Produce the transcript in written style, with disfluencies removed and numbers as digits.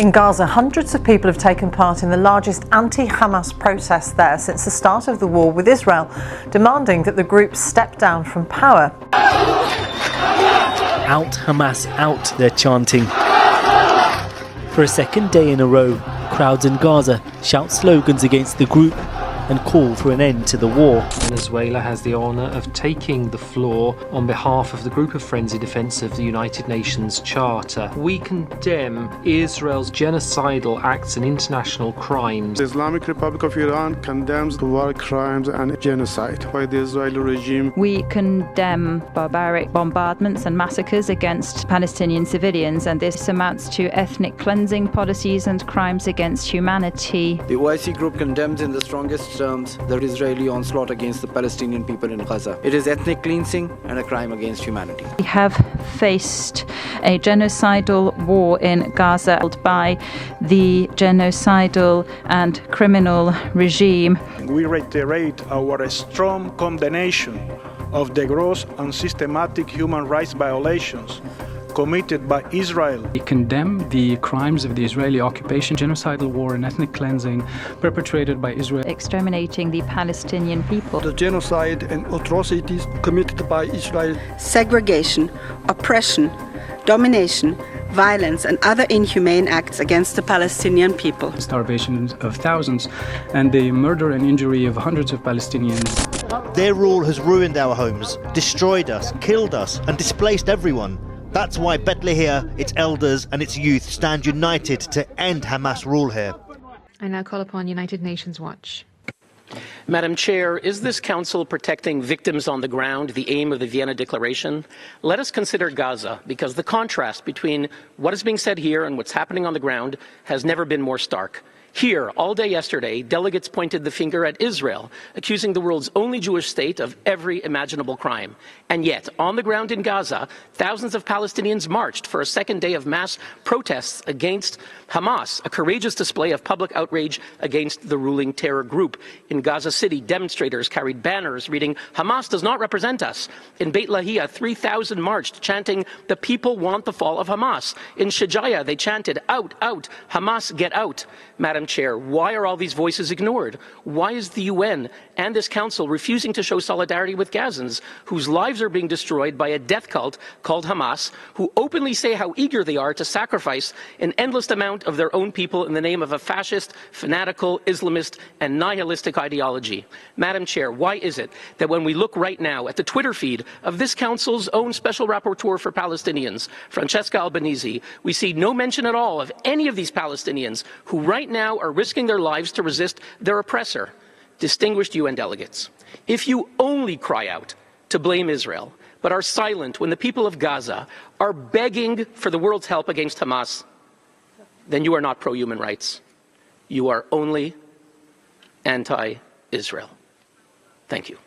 In Gaza, hundreds of people have taken part in the largest anti-Hamas protest there since the start of the war, with Israel demanding that the group step down from power. Out Hamas, out, they're chanting. For a second day in a row, crowds in Gaza shout slogans against the group and call for an end to the war. Venezuela has the honour of taking the floor on behalf of the Group of Friends in Defence of the United Nations Charter. We condemn Israel's genocidal acts and international crimes. The Islamic Republic of Iran condemns the war crimes and genocide by the Israeli regime. We condemn barbaric bombardments and massacres against Palestinian civilians, and this amounts to ethnic cleansing policies and crimes against humanity. The OIC group condemns in the strongest terms the Israeli onslaught against the Palestinian people in Gaza. It is ethnic cleansing and a crime against humanity. We have faced a genocidal war in Gaza by the genocidal and criminal regime. We reiterate our strong condemnation of the gross and systematic human rights violations committed by Israel. We condemn the crimes of the Israeli occupation, genocidal war and ethnic cleansing perpetrated by Israel. Exterminating the Palestinian people. The genocide and atrocities committed by Israel. Segregation, oppression, domination, violence and other inhumane acts against the Palestinian people. Starvation of thousands and the murder and injury of hundreds of Palestinians. Their rule has ruined our homes, destroyed us, killed us and displaced everyone. That's why Bethlehem, its elders and its youth stand united to end Hamas rule here. I now call upon United Nations Watch. Madam Chair, is this council protecting victims on the ground the aim of the Vienna Declaration? Let us consider Gaza, because the contrast between what is being said here and what's happening on the ground has never been more stark. Here, all day yesterday, delegates pointed the finger at Israel, accusing the world's only Jewish state of every imaginable crime. And yet, on the ground in Gaza, thousands of Palestinians marched for a second day of mass protests against Hamas, a courageous display of public outrage against the ruling terror group. In Gaza City, demonstrators carried banners reading, "Hamas does not represent us." In Beit Lahia, 3,000 marched, chanting, "The people want the fall of Hamas." In Shijaya, they chanted, "Out, out, Hamas, get out." Madam Chair, why are all these voices ignored? Why is the UN and this council refusing to show solidarity with Gazans whose lives are being destroyed by a death cult called Hamas, who openly say how eager they are to sacrifice an endless amount of their own people in the name of a fascist, fanatical, Islamist, and nihilistic ideology? Madam Chair, why is it that when we look right now at the Twitter feed of this council's own special rapporteur for Palestinians, Francesca Albanese, we see no mention at all of any of these Palestinians who right now are risking their lives to resist their oppressor? Distinguished UN delegates, if you only cry out to blame Israel, but are silent when the people of Gaza are begging for the world's help against Hamas, then you are not pro-human rights. You are only anti-Israel. Thank you.